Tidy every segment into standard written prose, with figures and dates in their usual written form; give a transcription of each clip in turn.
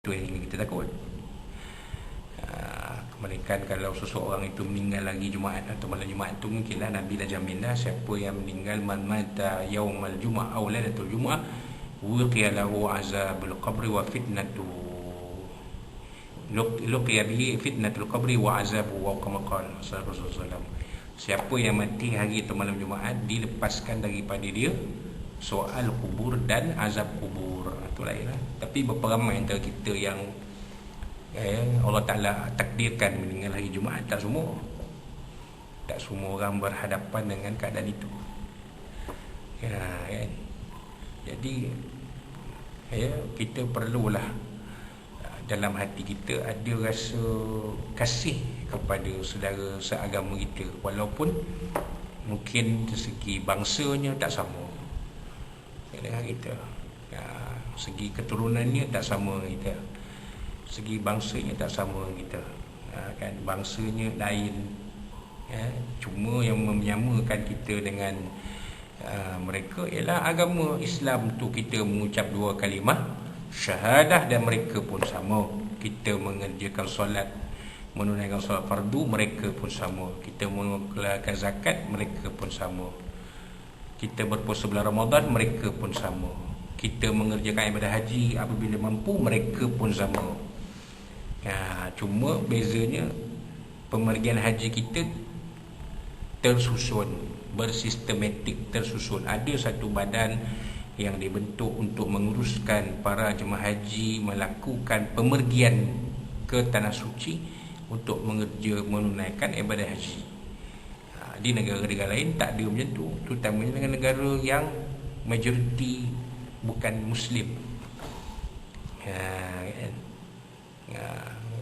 Itu yang ingin kita takut. Melainkan kalau seseorang itu meninggal lagi Jumaat atau malam Jumaat itu, mungkinlah Nabi dah jamin dah, siapa yang meninggal man mata yaumal Jumaat aw lailatul Jumaat wuqiya lahu azabul qabri wa fitnatu luqiya bihi fitnatul qabri wa azabu wa kama qala Rasulullah. Siapa yang mati hari atau malam Jumaat, dilepaskan daripada dia soal kubur dan azab kubur. Itu lainlah. Tapi berapa ramai antara kita yang Allah Ta'ala takdirkan meninggal hari Jumaat? Tak semua. Tak semua orang berhadapan dengan keadaan itu. Kan? Jadi kita perlulah dalam hati kita ada rasa kasih kepada saudara seagama kita, walaupun mungkin dari segi bangsanya tak sama dengan kita, segi keturunannya tak sama kita, segi bangsanya tak sama kita, kan bangsanya lain, cuma yang menyamakan kita dengan mereka ialah agama Islam tu. Kita mengucap dua kalimah syahadah dan mereka pun sama. Kita mengerjakan solat, menunaikan solat fardu, mereka pun sama. Kita mengeluarkan zakat, mereka pun sama. Kita berpuasa bulan Ramadan, mereka pun sama. Kita mengerjakan ibadah haji apabila mampu, mereka pun sama. Cuma bezanya pemergian haji kita tersusun, bersistematik, tersusun. Ada satu badan yang dibentuk untuk menguruskan para jemaah haji melakukan pemergian ke tanah suci untuk menunaikan ibadah haji. Di negara-negara lain tak ada macam tu, terutamanya dengan negara yang majoriti bukan Muslim.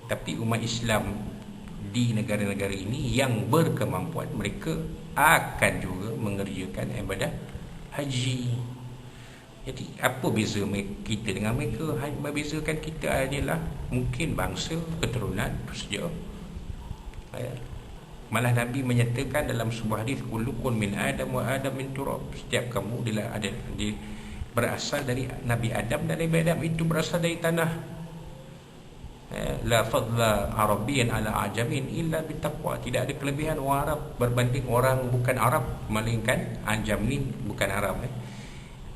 Tapi umat Islam di negara-negara ini yang berkemampuan, mereka akan juga mengerjakan ibadah haji. Jadi apa beza kita dengan mereka? Membezakan kita adalah mungkin bangsa, keturunan, sejarah. Malah Nabi menyatakan dalam sebuah hadis, kullukum min Adam wa Adam min turab. Setiap kamu berasal dari Nabi Adam, dan Nabi Adam itu berasal dari tanah. La fadla Arabiyyan ala ajamin illa bitaqwa. Tidak ada kelebihan orang Arab berbanding orang bukan Arab, melainkan ajamin bukan Arab,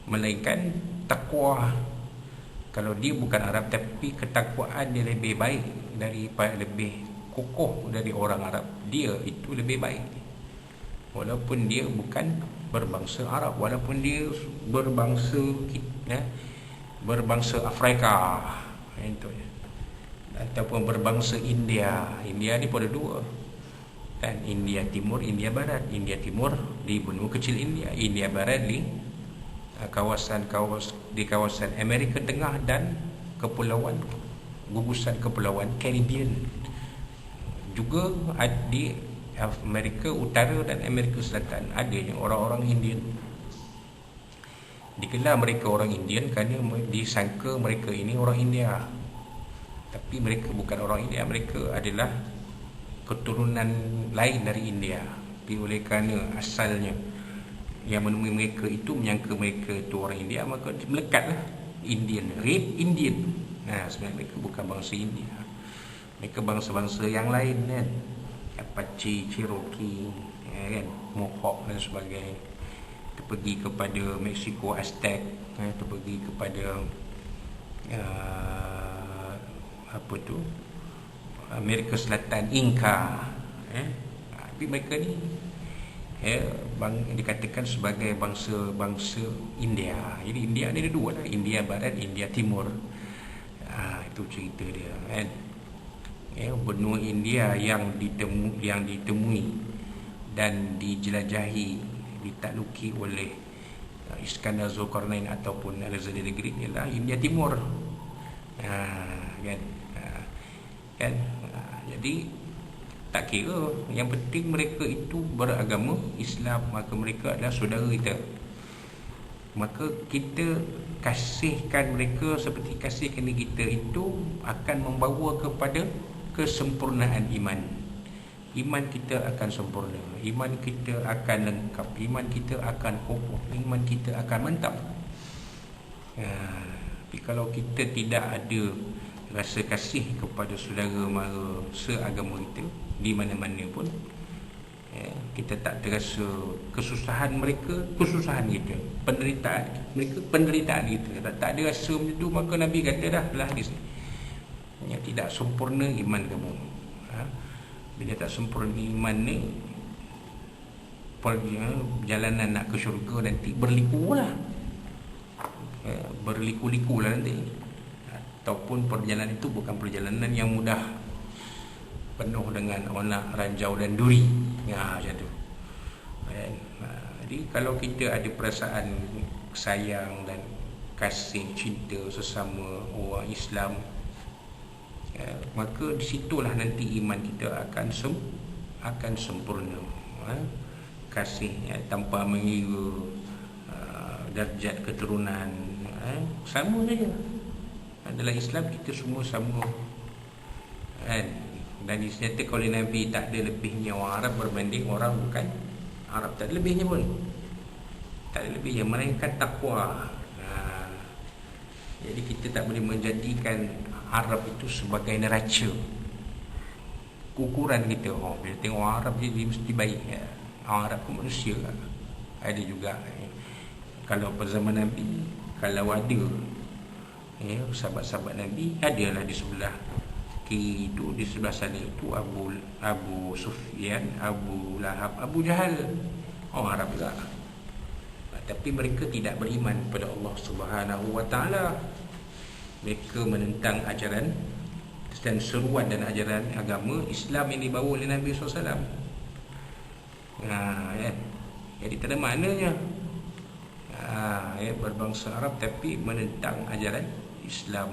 melainkan takwa. Kalau dia bukan Arab tapi ketakwaan dia lebih baik daripada, lebih kokoh dari orang Arab, dia itu lebih baik, walaupun dia bukan berbangsa Arab, walaupun dia berbangsa Afrika itu, ataupun berbangsa India. India ni pun ada dua, dan India Timur, India Barat. India Timur di benua kecil India, India Barat di kawasan Amerika Tengah dan gugusan kepulauan Caribbean. Juga di Amerika Utara dan Amerika Selatan adanya orang-orang Indian. Dikenal mereka orang Indian kerana disangka mereka ini orang India, tapi mereka bukan orang India. Mereka adalah keturunan lain dari India. Tapi oleh kerana asalnya yang menemui mereka itu menyangka mereka itu orang India, maka melekatlah Indian, Red Indian. Sebenarnya mereka bukan bangsa India, mereka bangsa-bangsa yang lain, kan, Apache, Cherokee, kan, Mohawk dan sebagainya. Kita pergi kepada Mexico, Aztec, kita pergi kepada Amerika Selatan, Inca, tapi mereka ni dikatakan sebagai bangsa India. Jadi India ni ada dua lah, India Barat, India Timur. Itu cerita dia, kan. Benua India yang ditemui dan dijelajahi, ditakluki oleh Iskandar Zulkarnain ataupun Alexander the Great ialah India Timur. Kan. Jadi tak kira, yang penting mereka itu beragama Islam, maka mereka adalah saudara kita. Maka kita kasihkan mereka seperti kasihkan kita, itu akan membawa kepada kesempurnaan iman. Iman kita akan sempurna, iman kita akan lengkap, iman kita akan kokoh, iman kita akan mantap. Tapi kalau kita tidak ada rasa kasih kepada saudara mara seagama kita di mana-mana pun, kita tak terasa kesusahan mereka kesusahan kita, penderitaan mereka penderitaan kita, tak ada rasa macam tu. Maka Nabi kata dah hadis ni, tidak sempurna iman kamu. Bila tak sempurna iman ni, perjalanan nak ke syurga nanti berliku-lah, berliku-liku lah nanti. Ataupun perjalanan itu bukan perjalanan yang mudah, penuh dengan onak, ranjau dan duri, macam tu. Jadi kalau kita ada perasaan sayang dan kasih cinta sesama orang Islam, maka disitulah nanti iman kita akan sempurna. Kasih tanpa mengira darjat keturunan, sama saja. Dalam Islam kita semua sama, dan dinyatakan oleh Nabi tak ada lebihnya orang Arab berbanding orang bukan Arab. Tak ada lebihnya pun, tak ada lebihnya, melainkan takwa. Jadi kita tak boleh menjadikan Arab itu sebagai neraca ukuran kita. Bila tengok orang Arab dia mesti baik, orang Arab pun manusia. Ada juga kalau pada zaman Nabi, kalau ada sahabat-sahabat Nabi, adalah di sebelah kiri itu, di sebelah sana itu Abu Sufyan, Abu Lahab, Abu Jahal, orang Arab juga. Tapi mereka tidak beriman kepada Allah Subhanahu wa taala. Mereka menentang ajaran dan seruan dan ajaran agama Islam yang dibawa oleh Nabi SAW. Jadi tak ada maknanya berbangsa Arab tapi menentang ajaran Islam.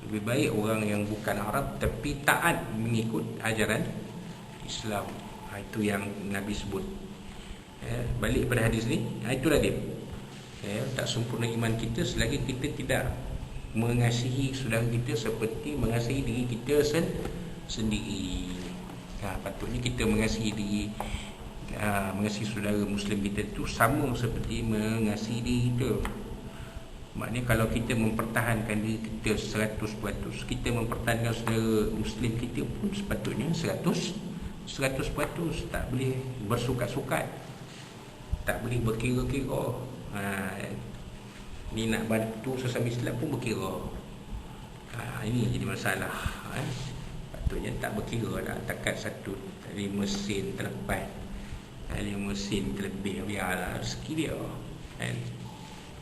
Lebih baik orang yang bukan Arab tapi taat mengikut ajaran Islam. Itu yang Nabi sebut. Balik pada hadis ni, itulah dia. Tak sempurna iman kita selagi kita tidak mengasihi saudara kita seperti mengasihi diri kita sendiri. Patutnya kita mengasihi diri, mengasihi saudara Muslim kita itu sama seperti mengasihi diri kita. Maknanya kalau kita mempertahankan diri kita 100%, kita mempertahankan saudara Muslim kita pun sepatutnya 100%. Tak boleh bersukat-sukat, tak boleh berkira-kira. Ni nak bantu sesama Islam pun berkira. Ini jadi masalah. Patutnya tak berkira dah. Takat satu 5 sen terlepas, 5 sen terlebih, biarlah rezeki dia.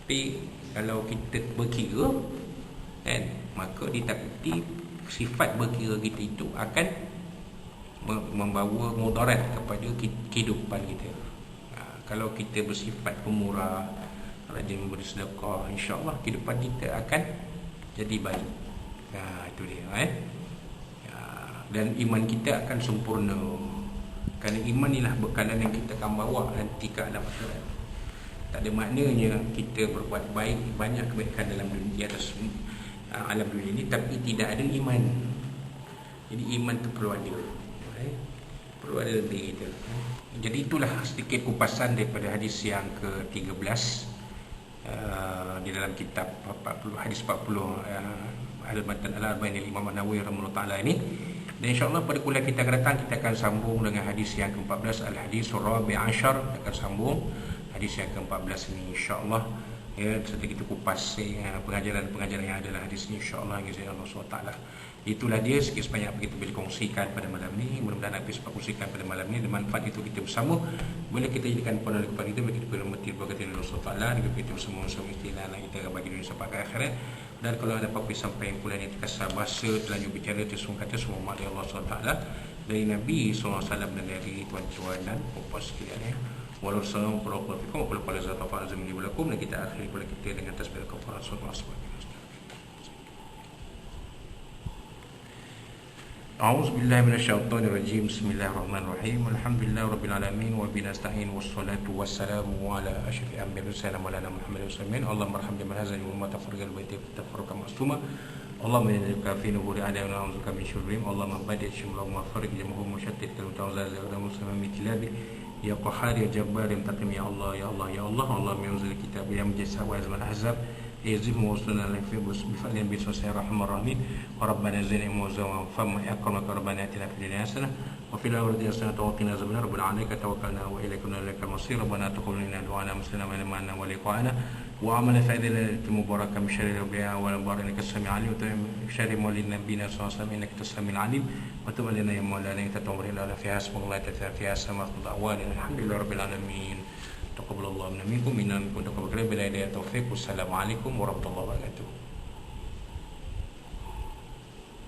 Tapi kalau kita berkira, maka ditakuti sifat berkira kita itu akan membawa mudarat kepada kehidupan kita. Kalau kita bersifat pemurah, rajin memberi sedekah, insya-Allah kehidupan kita akan jadi baik. Itu dia. Dan iman kita akan sempurna. Kerana iman inilah bekalan yang kita akan bawa nanti ke alam akhirat. Tak ada maknanya kita berbuat baik, banyak kebaikan dalam dunia, di atas alam dunia ini, tapi tidak ada iman. Jadi iman itu perlu ada, perlu ada lebih kita. Jadi itulah sedikit kupasan daripada hadis yang ke-13 di dalam kitab 40, hadis 40 Al-Matan Al-Arba'in Imam An-Nawawi rahimahullah taala ini. Dan insya-Allah pada kuliah kita akan datang kita akan sambung dengan hadis yang ke-14, Al-Hadis Ar-Rabi' Ashar. Kita akan sambung hadis yang ke-14 ini insya-Allah. Serta kita kupas pengajaran-pengajaran yang ada dalam hadis ini insya-Allah Allah SWT. Itulah dia sikit sebanyak apa kita boleh kongsikan pada malam ni. Mudah-mudahan apa yang kongsikan pada malam ni, dan manfaat itu kita bersama boleh kita jadikan penolong kepada kita, bagi kita berhormati berkat Allah SWT, dan kita bersama sama istilah kita bagi dunia sampai ke akhirat. Dan kalau ada apa-apa sampai yang kuliah ini terkasar bahasa, terlanjur bicara, tersemua kata semua mak Allah SWT, dari Nabi SAW dan dari tuan-tuan dan puan sekalian. Wassalamualaikum warahmatullahi wabarakatuh. Dan kita akhiri kuliah kita dengan tasbih kafarat surah asbab. A'udzubillahi minasyaitonirrajim. Bismillahirrahmanirrahim. Alhamdulillahirabbil alamin wa bihi nasta'in wassalatu wassalamu ala asyrafil anbiya'i wal mursalin Muhammadin sallallahu alaihi. Allahumma arham jama'al hazan wa ma tafarraqal baiti tafarruqa ma'suma. Allahumma inna fi nuhuri a'da'ina wa na'udzuka min syurrihim. Allahumma badil syumlahum wa farriq jam'ahum mushattit al-mutawazza wa muslimin min tilabi ya qahhar ya jabbar ya muntaqim ya Allah ya Allah ya Allah. Allahumma yunzil kitab ya mujassa wa azmal ahzab يزيد موصلنا في بفضل بسم الله الرحمن الرحيم وربنا زدنا موزا فما أكرمك ربنا آتنا في الدنيا حسنة وفي الآخرة حسنة وقنا عذاب النار ربنا عليك توكلنا وإليك إليك المصير ربنا تقبل منا دعانا مسلما لنا ولقاءنا وعمل فائدة مباركة من شر الأنبياء والأنبار إنك السميع العليم ومن شر مولد نبينا صلى الله عليه وسلم إنك السميع العليم وتب علينا يا مولانا إنك تأمر إلى فيها اسم الله فيها سماء دعوانا الحمد لله رب العالمين تقبل الله منا منكم إنا منكم تقبل بالله التوفيق والسلام عليكم ورحمة الله وبركاته.